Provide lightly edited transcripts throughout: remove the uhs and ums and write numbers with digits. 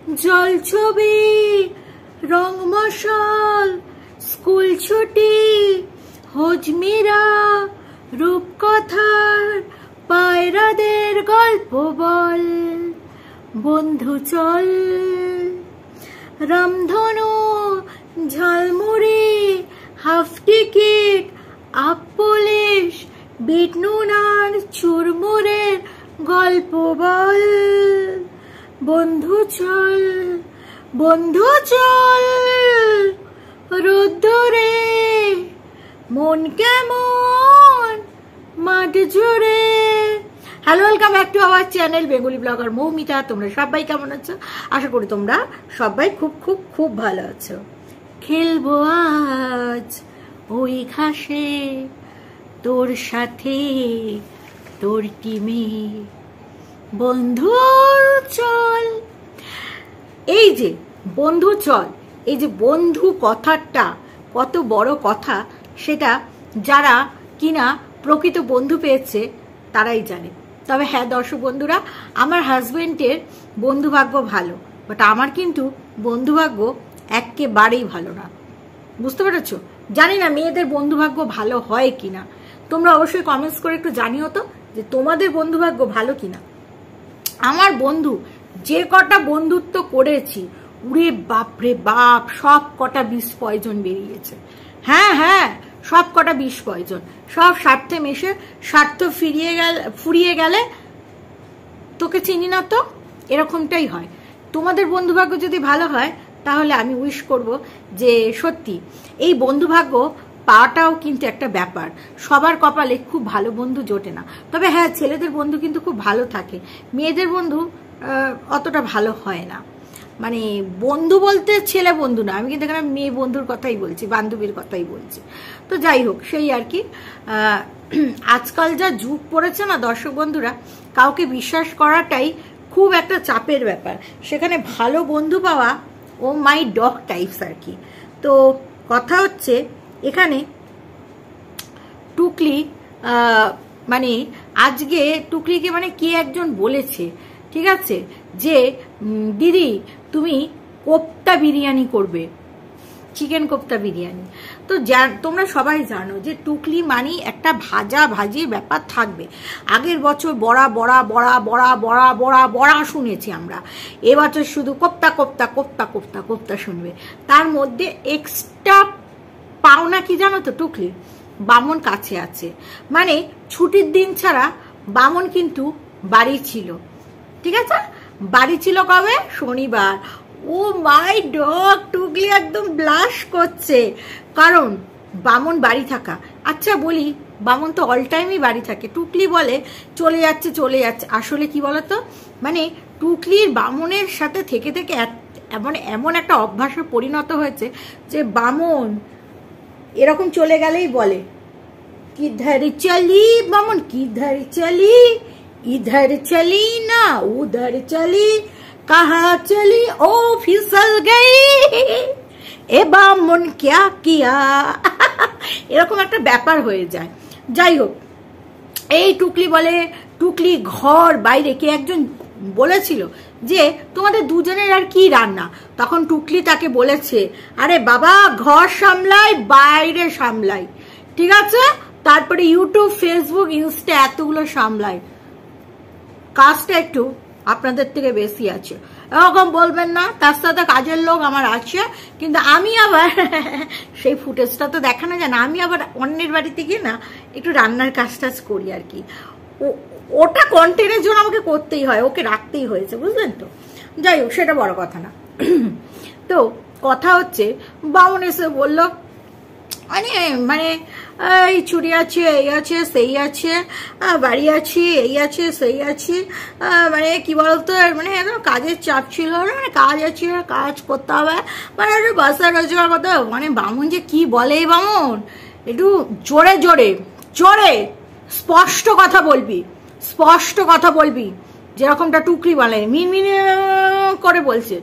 জল ছবি, রং মশাল, স্কুল ছুটি, হজমিরা, রূপকথার পায়রাদের গল্প বল, বন্ধু চল, রামধনু, jhalmuri, half ticket, up police, beat নুনার চুরমুরের গল্প বল, বন্ধু চল, বন্ধু চল, রোদ ধরে, মন কেমন মাঠ জুড়ে। Hello, welcome back to our channel Bengali blogger Moumita. তোমরা সবাই কেমন আছো? আশা করি তোমরা সবাই খুব খুব খুব ভালো আছো। খেলবো আজ ওই ঘাসে তোর সাথে, তোর টিমে, বন্ধু চল। এই যে বন্ধু চল, এই যে বন্ধু কথাটা কত বড় কথা, সেটা যারা কিনা প্রকৃত বন্ধু পেয়েছে তারাই জানে। তবে হ্যাঁ দর্শক বন্ধুরা, আমার হাজবেন্ডের বন্ধুভাগ্য ভালো, বাট আমার কিন্তু বন্ধুভাগ্য একেবারেই ভালো না। বুঝতে পেরেছ? জানি না মেয়েদের বন্ধুভাগ্য ভালো হয় কিনা, তোমরা অবশ্যই কমেন্টস করে একটু জানিও তো যে তোমাদের বন্ধুভাগ্য ভালো কিনা। আমার বন্ধু যে কটা বন্ধুত্ব করেছি, উড়ে বাপরে বাপ, সব কটা বিষ পয়জন বেরিয়েছে। হ্যাঁ হ্যাঁ, সব কটা বিষ পয়জন, সব স্বার্থে মেশে স্বার্থ ফুরিয়ে গেলে তোকে চিনি না তো, এরকমটাই হয়। তোমাদের বন্ধুভাগ্য যদি ভালো হয় তাহলে আমি উইশ করব যে সত্যি এই বন্ধুভাগ্য পাওয়াটাও কিন্তু একটা ব্যাপার। সবার কপালে খুব ভালো বন্ধু জোটে না। তবে হ্যাঁ, ছেলেদের বন্ধু কিন্তু খুব ভালো থাকে, মেয়েদের বন্ধু অতটা ভালো হয় না। মানে বন্ধু বলতে ছেলে বন্ধু না, আমি কিন্তু এখানে মেয়ে বন্ধুর কথাই বলছি, বান্ধবীর কথাই বলছি। তো যাই হোক, সেই আর কি। আজকাল যা যুগ পড়েছে না দর্শক বন্ধুরা, কাউকে বিশ্বাস করাটাই খুব একটা চাপের ব্যাপার। সেখানে ভালো বন্ধু পাওয়া ও মাই ডগ টাইপস আর কি। তো কথা হচ্ছে এখানে টুকলি, মানে আজকে টুকলিকে মানে কে একজন বলেছে, ঠিক আছে, যে দিদি তুমি কোপ্তা বিরিয়ানি করবে, চিকেন কোপ্তা বিরিয়ানি। তো তোমরা সবাই জানো যে টুকলি মানি একটা ভাজা ভাজি ব্যাপার থাকবে। আগের বছর বড়া বড়া বড়া বড়া বড়া বড়া বড়া শুনেছি আমরা, এবছর শুধু কোপ্তা কোপ্তা কোপ্তা কোপ্তা কোপ্তা শুনবে। তার মধ্যে এক্সট্রা পাওনা কি জানো তো, টুকলি বামন কাছে আছে, মানে ছুটির দিন ছাড়া বামন কিন্তু বাড়ি ছিল। ঠিক আছে, বাড়ি ছিল কবে? শনিবার। ও মাই ডগ, টুকলি একদম ব্লাশ করছে, কারণ বামন বাড়ি থাকা। আচ্ছা বলি, বামন তো অল টাইমই বাড়ি থাকে। টুকলি বলে চলে যাচ্ছে চলে যাচ্ছে, আসলে কি বলতো, মানে টুকলির বামনের সাথে থেকে থেকে এমন একটা অভ্যাসে পরিণত হয়েছে যে বামন এরকম চলে গেলেই বলে কিধর চলি বামন, কিধর চলি, इधर चली ना उधर चली, कहाँ चली ओ फिसल गई, এ বামন क्या किया। এরকম একটা ব্যাপার হয়ে যায়। যাই হোক, এই টুকলি বলে, টুকলি ঘর বাইরে কে একজন বলেছিল যে তোমাদের দুজনের আর কি রান্না, তখন টুকলি তাকে বলেছে আরে বাবা ঘর সামলাই বাইরে সামলাই, ঠিক আছে, তারপরে ইউটিউব ফেসবুক ইনস্টা এতগুলো সামলাই, কাজটা একটু আপনাদের থেকে বেশি আছে। এরকম বলবেন না, তার সাথে কাজের লোক আমার আছে, কিন্তু আমি আবার সেই ফুটেজটা তো দেখানো যায় না, আমি আবার অন্যের বাড়িতে গিয়ে না একটু রান্নার কাজ টাজ করি আর কি। ওটা কন্টেন্টের জন্য আমাকে করতেই হয়, ওকে রাখতেই হয়েছে, বুঝলেন তো। যাই হোক, সেটা বড় কথা না। তো কথা হচ্ছে বামন এসে বললো মানে এই চুরি আছে, এই আছে সেই আছে, বাড়ি আছে, এই আছে সেই আছে, মানে কি বলতো, মানে কাজের চাপ ছিল, মানে কাজ আছে, কাজ করতে হবে, মানে একটু বাসা রোজগার করতে হবে। মানে বামন যে কি বলে, বামন একটু জোরে জোরে জোরে স্পষ্ট কথা বলবি, স্পষ্ট কথা বলবি, যেরকমটা টুকরি বলে মিনমিন করে বলছে।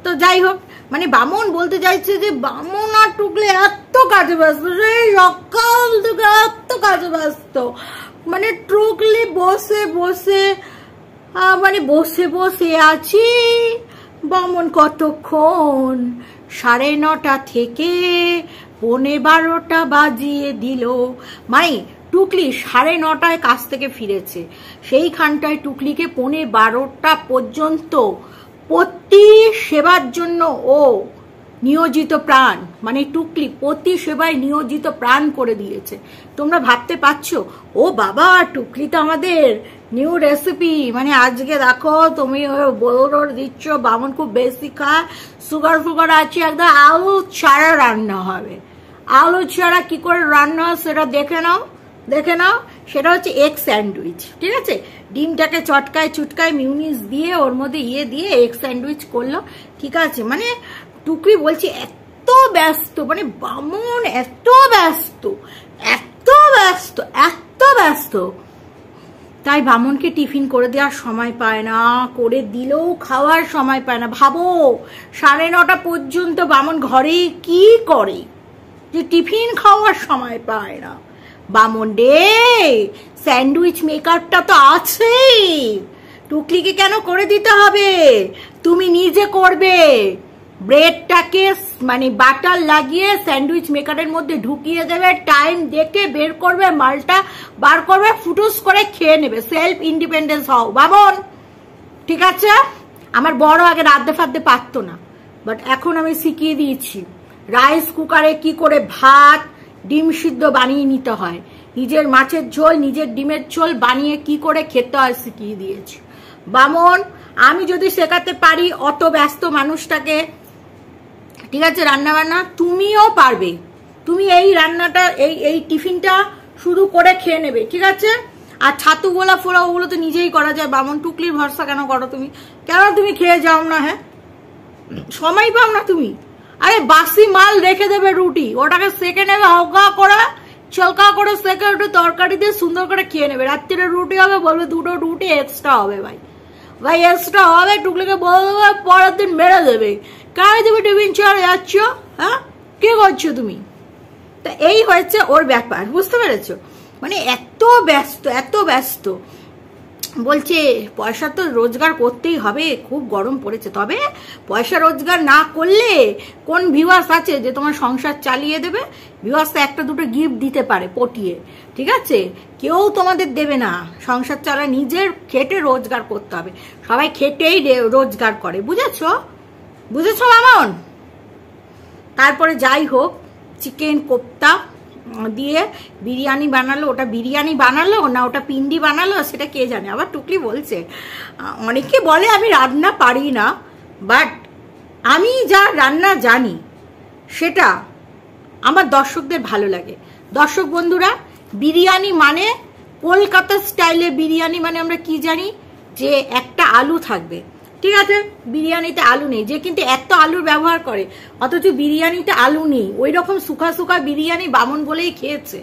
তো যাই হোক, মানে বামন বলতে চাইছে যে বামন আর টুকলি এত কাজে ব্যস্ত, সকাল থেকে এত কাজে ব্যস্ত, মানে টুকলি বসে বসে মানে বসে বসে আছি, বামন কতক্ষণ 9:30 থেকে 12:15 বাজিয়ে দিল। মানে টুকলি 9:30 কাছ থেকে ফিরেছে, সেইখানটায় টুকলিকে 12:15 পর্যন্ত প্রতি সেবার জন্য ও নিয়োজিত প্রাণ, মানে টুকলি প্রতি সেবায় নিয়োজিত প্রাণ করে দিয়েছে। তোমরা ভাবতে পারছো? ও বাবা, টুকলি তো আমাদের নিউ রেসিপি। মানে আজকে দেখো তুমি বড় দিচ্ছ, বামন খুব বেশি খায়, সুগার ফুগার আছে, একদম আলু ছাড়া রান্না হবে। আলু ছাড়া কি করে রান্না হয় সেটা দেখে নাও, দেখে নাও। সেটা হচ্ছে এগ স্যান্ডউইচ, ঠিক আছে? ডিমটাকে চটকায় চুটকায় মিউনিস দিয়ে ওর মধ্যে দিয়ে এগ স্যান্ডউইচ করলো, ঠিক আছে? মানে টুকলি বলছি এত ব্যস্ত, মানে বামন এত ব্যস্ত, এত ব্যস্ত, এত ব্যস্ত, তাই বামনকে টিফিন করে দেওয়ার সময় পায় না, করে দিলেও খাওয়ার সময় পায় না। ভাবো 9:30 পর্যন্ত বামন ঘরে কি করে যে টিফিন খাওয়ার সময় পায় না। বামন রে, স্যান্ডউইচ মেকারটা তো আছেই, টুকলিকে কেন করে দিতে হবে? তুমি নিজে করবে। ব্রেডটাকে মানে বাটার লাগিয়ে স্যান্ডউইচ মেকারের মধ্যে ঢুকিয়ে দেবে, টাইম দেখে বের করবে, মালটা বার করবে, ফুটুস করে খেয়ে নেবে। সেলফ ইন্ডিপেন্ডেন্স হও বামন, ঠিক আছে? আমার বড় আগে রাঁধতে ফাঁধতে পারতো না, বাট এখন আমি শিখিয়ে দিয়েছি রাইস কুকারে কি করে ভাত ডিম সিদ্ধ বানিয়ে নিতে হয়, নিজের মাছের ঝোল নিজের ডিমের ঝোল বানিয়ে কি করে খেতে হয় শিখিয়ে দিয়েছি। বামন, আমি যদি শেখাতে পারি অত ব্যস্ত মানুষটাকে, ঠিক আছে, রান্না বান্না, তুমিও পারবে। তুমি এই রান্নাটা এই টিফিনটা শুরু করে খেয়ে নেবে, ঠিক আছে? আর ছাতু গোলা ফোলা ওগুলো তো নিজেই করা যায়। বামন, টুকলির ভরসা কেন করো তুমি? কেন তুমি খেয়ে যাও না? হ্যাঁ, সময় পাও না তুমি? আরে বাসি মাল রেখে দেবে রুটি, ওটাকে সেকে নেবে, হালকা করে চলকা করে সেকে একটু তরকারি দিয়ে সুন্দর করে খেয়ে নেবে। রাত্রিরে রুটি হবে, বলবে 2টো রুটি এক্সট্রা হবে। ভাই এক্সট্রা হবে, টুকলিকে বলবে পরের দিন মেরে দেবে। কারে তুমি টিফিন ছেড়ে যাচ্ছ? হ্যাঁ, কি করছো তুমি? তা এই হয়েছে ওর ব্যাপার, বুঝতে পেরেছো? মানে এত ব্যস্ত, এত ব্যস্ত। বলছে পয়সা তো রোজগার করতেই হবে, খুব গরম পড়েছে। তবে পয়সা রোজগার না করলে কোন ভিউয়ার্স আছে যে তোমার সংসার চালিয়ে দেবে? ভিউয়ার্স একটা দুটো গিফট দিতে পারে পটিয়ে, ঠিক আছে? কেউ তোমাদের দেবে না। সংসার চালায় নিজের খেটে রোজগার করতে হবে, সবাই খেটেই রোজগার করে, বুঝেছো? বুঝেছো বামন? তারপরে যাই হোক, চিকেন কোপ্তা দিয়ে বিরিয়ানি বানালো। ওটা বিরিয়ানি বানালো না ওটা পিন্ডি বানালো সেটা কে জানে। আবার টুকলি বলছে, অনেকে বলে আমি রান্না পারি না, বাট আমি যা রান্না জানি সেটা আমার দর্শকদের ভালো লাগে। দর্শক বন্ধুরা, বিরিয়ানি মানে কলকাতা স্টাইলে বিরিয়ানি মানে আমরা কি জানি যে একটা আলু থাকবে, ঠিক আছে? বিরিয়ানিতে আলু নেই, যে কিন্তু এত আলুর ব্যবহার করে, অথচ বিরিয়ানিতে আলু নেই। ওই রকম সুখা সুখা বিরিয়ানি বামন বলেই খেয়েছে,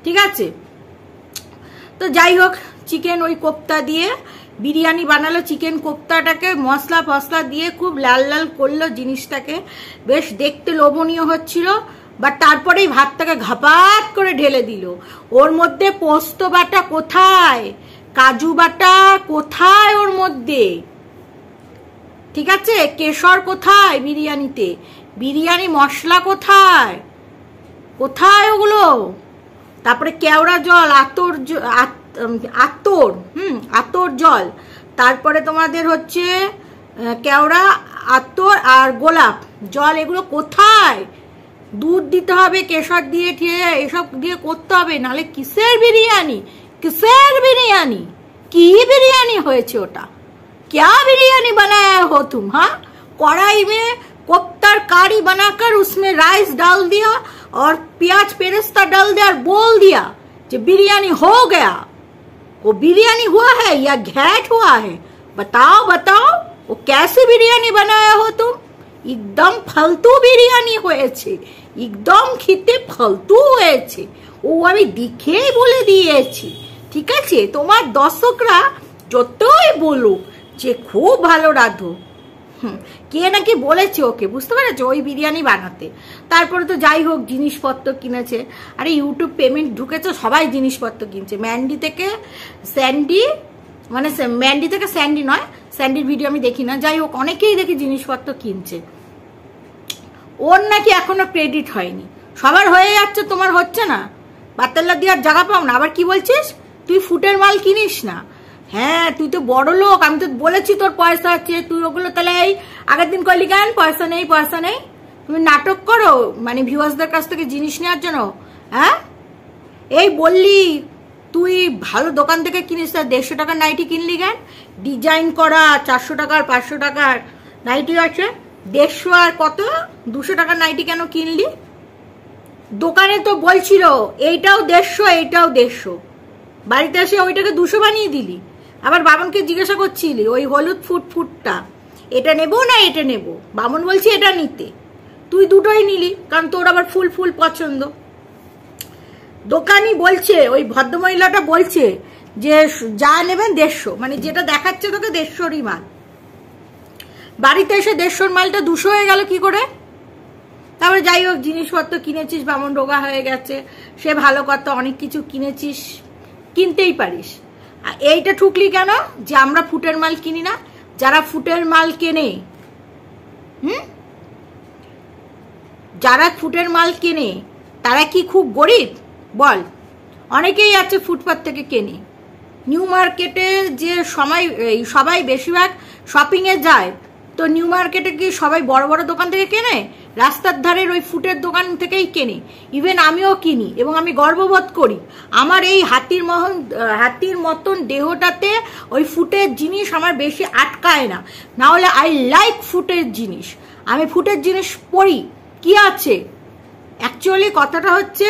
ঠিক আছে? তো যাই হোক, চিকেন ওই কোপ্তা দিয়ে বিরিয়ানি বানালো। চিকেন কোপ্তাটাকে মশলা ফসলা দিয়ে খুব লাল লাল করলো জিনিসটাকে, বেশ দেখতে লোভনীয় হচ্ছিল। বাট তারপরেই ভাতটাকে ঘাপাত করে ঢেলে দিল। ওর মধ্যে পোস্ত বাটা কোথায়, কাজু বাটা কোথায় ওর মধ্যে, ঠিক আছে? কেশর কোথায় বিরিয়ানিতে? বিরিয়ানি মশলা কোথায়, কোথায় ওগুলো? তারপরে কেওড়া জল, আতর জল, তারপরে তোমাদের হচ্ছে কেওড়া, আতর আর গোলাপ জল, এগুলো কোথায়? দুধ দিতে হবে, কেশর দিয়ে ঠিয়ে এসব দিয়ে করতে হবে, নাহলে কিসের বিরিয়ানি? কিসের বিরিয়ানি? কি বিরিয়ানি হয়েছে ওটা? क्या बिरयानी बनाया हो तुम? हाँ, कढ़ाई में कोफ्तार कारी बनाकर उसमें राइस डाल दिया और प्याज पेरेस्ता डाल दिया और बोल दिया कि बिरयानी हो गया। वो बिरयानी हुआ है या घैट हुआ है? बताओ बताओ, वो कैसी बिरयानी बनाया हो तुम? एकदम फालतू बिरयानी হয়েছে, একদম খেতে ফালতু হয়েছে। ও আমি দেখেই বলে দিয়েছি, ঠিক আছে? তোমার দর্শকরা যতই বলুক যে খুব ভালো রাঁধো, কে নাকি বলেছে ওকে, বুঝতে পেরেছো, ওই বিরিয়ানি বানাতে। তারপরে তো যাই হোক জিনিসপত্র কিনেছে। আরে ইউটিউব পেমেন্ট ঢুকেছে, সবাই জিনিসপত্র কিনছে। ম্যান্ডি থেকে স্যান্ডি, মানে ম্যান্ডি থেকে স্যান্ডি নয়, স্যান্ডির ভিডিও আমি দেখি না, যাই হোক অনেকেই দেখি জিনিসপত্র কিনছে। ওর নাকি এখনো ক্রেডিট হয়নি, সবার হয়ে যাচ্ছে, তোমার হচ্ছে না, বাতাল্লা দেওয়ার জায়গা পাও না। আবার কি বলছিস তুই ফুটের মাল কিনিস না? হ্যাঁ তুই তো বড় লোক, আমি তো বলেছি তোর পয়সা আছে, তুই ওগুলো তাহলে এই আগের দিন কইলি কেন পয়সা নেই পয়সা নেই? তুমি নাটক করো মানে ভিউয়ার্সদের কাছ থেকে জিনিস নেওয়ার জন্য। হ্যাঁ এই বললি তুই ভালো দোকান থেকে কিনিস, 150 টাকার নাইটি কিনলি কেন? ডিজাইন করা 400 টাকার 500 টাকার নাইটি আছে, 150 আর কত 200 টাকার নাইটি কেন কিনলি? দোকানে তো বলছিল এইটাও 150 এইটাও 150, বাড়িতে এসে ওইটাকে 200 বানিয়ে দিলি। আবার বামনকে জিজ্ঞাসা করছিলি ওই হলুদ ফুটটা এটা নেবো না এটা নেবো, বামন বলছি এটা নিতে, তুই দুটোই নিলি কারণ তোর আবার ফুল ফুল পছন্দ। দোকানি বলছে, ওই ভদ্রমহিলাটা বলছে যে যা নেবেন 150, মানে যেটা দেখাচ্ছে তোকে 150রই মাল, বাড়িতে এসে 150 মালটা 200 হয়ে গেল কি করে? তারপরে যাই হোক জিনিসপত্র কিনেছিস, বামন রোগা হয়ে গেছে, সে ভালো কথা, অনেক কিছু কিনেছিস, কিনতেই পারিস। এইটা ঠুকলি কেন যে আমরা ফুটের মাল কিনি না? যারা ফুটের মাল কেনে, যারা ফুটের মাল কেনে তারা কি খুব গরিব বল? অনেকেই আছে ফুটপাত থেকে কেনে। নিউ মার্কেটে যে সবাই বেশিরভাগ শপিংয়ে যায়, তো নিউ মার্কেটে কি সবাই বড় বড় দোকান থেকে কেনে? রাস্তার ধারের ওই ফুটের দোকান থেকেই কেনে। ইভেন আমিও কিনি এবং আমি গর্ববোধ করি আমার এই হাতির মতন দেহটাতে ওই ফুটের জিনিস আমার বেশি আটকায় না। না হলে আই লাইক ফুটের জিনিস, আমি ফুটের জিনিস পরি। কি আছে অ্যাকচুয়ালি কথাটা হচ্ছে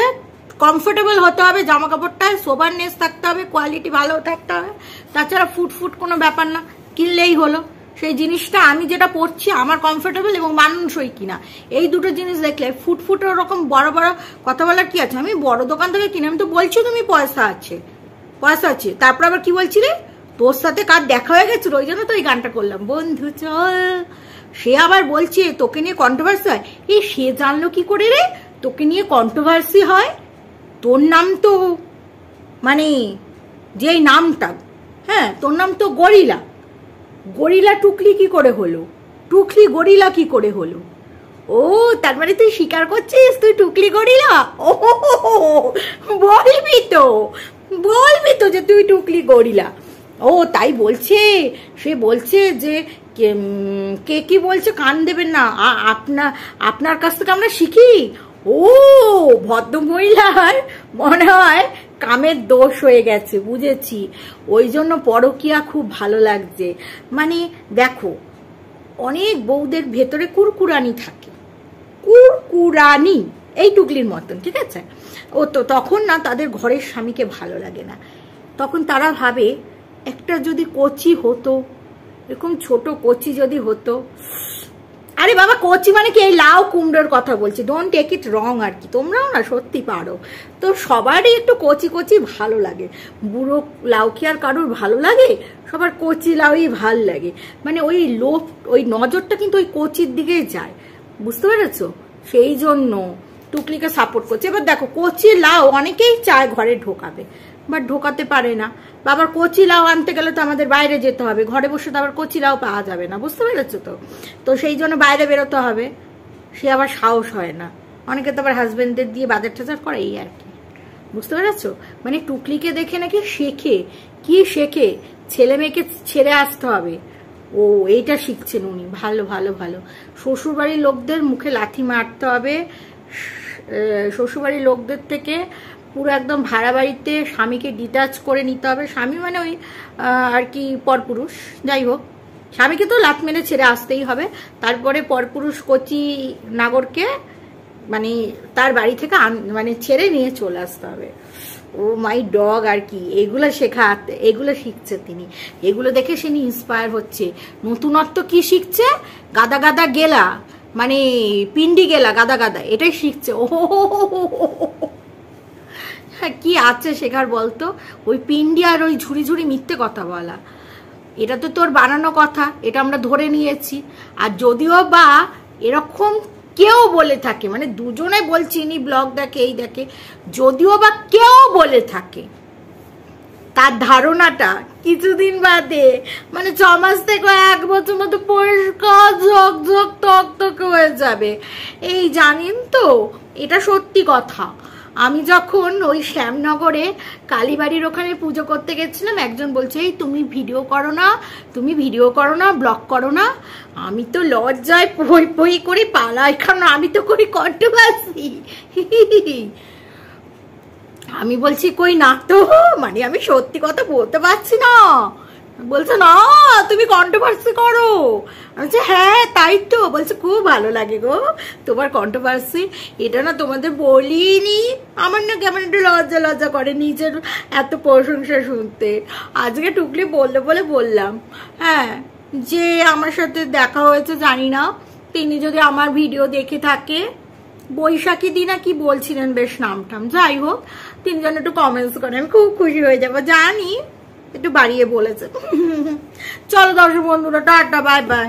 কমফোর্টেবল হতে হবে, জামা কাপড়টায় সোবারনেস থাকতে হবে, কোয়ালিটি ভালো থাকতে হবে, তাছাড়া ফুট কোনো ব্যাপার না, কিনলেই হলো। সেই জিনিসটা আমি যেটা পরছি আমার কমফোর্টেবল এবং মানুষই কিনা, এই দুটো জিনিস দেখলে ফুট ওরকম বড় বড় কথা বলার কি আছে? আমি বড় দোকান থেকে কিনে, আমি তো বলছি তুমি পয়সা আছে। তারপর আবার কি বলছিলে তোর সাথে কার দেখা হয়ে গেছিল, ওই জন্য তো এই গানটা করলাম, বন্ধু চল। সে আবার বলছে তোকে নিয়ে কন্ট্রোভার্সি হয়। এই সে জানলো কি করে রে তোকে নিয়ে কন্ট্রোভার্সি হয়? তোর নাম তো মানে যেই নামটা, হ্যাঁ তোর নাম তো গরিলা। গরিলা টুকলি কি করে হলো? টুকলি গরিলা কি করে হলো? ও তার মানে তুই স্বীকার করছিস তুই টুকলি গরিলা? ও বলবি তো যে তুই টুকলি গরিলা। ও তাই বলছে, সে বলছে যে কে কি বলছে কান দেবেন না, আপনার কাছ থেকে আমরা শিখি। ও ভদ্রমহিলার মনে হয় কামের দোষ হয়ে গেছে, বুঝেছি, ওই জন্য পরকিয়া খুব ভালো লাগছে। মানে দেখো অনেক বউদের ভেতরে কুরকুরানি থাকে, কুরকুরানি এই টুকলির মতন, ঠিক আছে? ও তো তখন না তাদের ঘরের স্বামীকে ভালো লাগে না, তখন তারা ভাবে একটা যদি কচি হতো, এরকম ছোট কচি যদি হতো। আরে বাবা কচি মানে কি এই লাউ কুমড়োর কথা বলছি, ডোন্ট টেক ইট রং আর কি, তোমরাও না সত্যি পারো। তো সবারই একটু কচি ভালো লাগে, বুড়ো লাউ কি আর কারোর ভালো লাগে? সবার কচি লাউই ভাল লাগে, মানে ওই লোভ ওই নজরটা কিন্তু ওই কচির দিকেই যায়, বুঝতে পেরেছো? সেই জন্য টুকলিকে সাপোর্ট করছে। এবার দেখো কচি লাউ অনেকেই চায় ঘরে ঢোকাবে, বাট ঢোকাতে পারে না। আবার কচি লাউ আনতে গেলে তো আমাদের বাইরে যেতে হবে, ঘরে বসে তো আবার কচি লাউ পাওয়া যাবে না, বুঝতে পেরেছো? তো সেই জন্য বাইরে বেরোতে হবে, সে আবার সাহস হয় না। অনেকে তো আবার হাজবেন্ডদের দিয়ে বাজার টাজার করে, এই আর কি, বুঝতে পেরেছো? মানে টুকলিকে দেখে নাকি শেখে ছেলে মেয়েকে ছেড়ে আসতে হবে, ও এইটা শিখছেন উনি। ভালো শ্বশুরবাড়ির লোকদের মুখে লাথি মারতে হবে, শ্বশুরবাড়ির লোকদের থেকে পুরো একদম ভাড়া বাড়িতে স্বামীকে ডিটাচ করে নিতে হবে। স্বামী মানে ওই আর কি পরপুরুষ, যাই হোক স্বামীকে তো লাথ মেরে ছেড়ে আসতেই হবে, তারপরে পরপুরুষ কচি নাগরকে মানে তার বাড়ি থেকে মানে ছেড়ে নিয়ে চলে আসতে হবে। ও মাই ডগ আর কি, এগুলো শিখছে তিনি, এগুলো দেখে সে ইন্সপায়ার হচ্ছে। নতুনত্ব কি শিখছে? গাদা গেলা, মানে পিন্ডি গেলা গাদা এটাই শিখছে। ও কি আছে শেখার বলতো? ওই পিন্ডি আর ওই ঝুড়ি মিথ্যে কথা বলা, এটা তো তোর বানানো কথা, এটা আমরা ধরে নিয়েছি। আর যদিও বা এরকম কেউ বলে থাকে, মানে দুজনে বলছি, ইনি ব্লগ দেখে এই দেখে, যদিও বা কেউ বলে থাকে তার ধারণাটা কিছুদিন বাদে মানে 6 মাস থেকে 1 বছর মতো পরিষ্কার ঝকঝক তক হয়ে যাবে। এই জানেন তো, এটা সত্যি কথা। আমি যখন ওই শ্যামনগরে কালীবাড়ির ওখানে পুজো করতে গেছিলাম, একজন বলছে এই তুমি ভিডিও করো না, ব্লগ করো না। আমি তো লজ্জায় পই করে পালাই, কারণ আমি তো করি কন্ট্রোভার্সি। আমি বলছি কই না তো, মানে আমি সত্যি কথা বলতে পারছি না। বলছে না তুমি কন্ট্রোভার্সি করো। আমি বলছি হ্যাঁ তাই তো। বলছে খুব ভালো লাগে গো তোমার কন্ট্রোভার্সি, এটা না তোমাদের বলিনি। আমার না কেমন একটু লজ্জা করে নিজের এত প্রশংসা শুনতে। আজকে টুকলি বললে বলে বললাম। হ্যাঁ, যে আমার সাথে দেখা হয়েছে জানি না, তিনি যদি আমার ভিডিও দেখে থাকে, বৈশাখী দিনা কি বলছিলেন বেশ নামটাম, যাই হোক তিনি যেন একটু কমেন্টস করেন, আমি খুব খুশি হয়ে যাবো। জানি একটু বাড়িয়ে বলেছে। চলো দর্শক বন্ধুরা, টাটা, বাই বাই।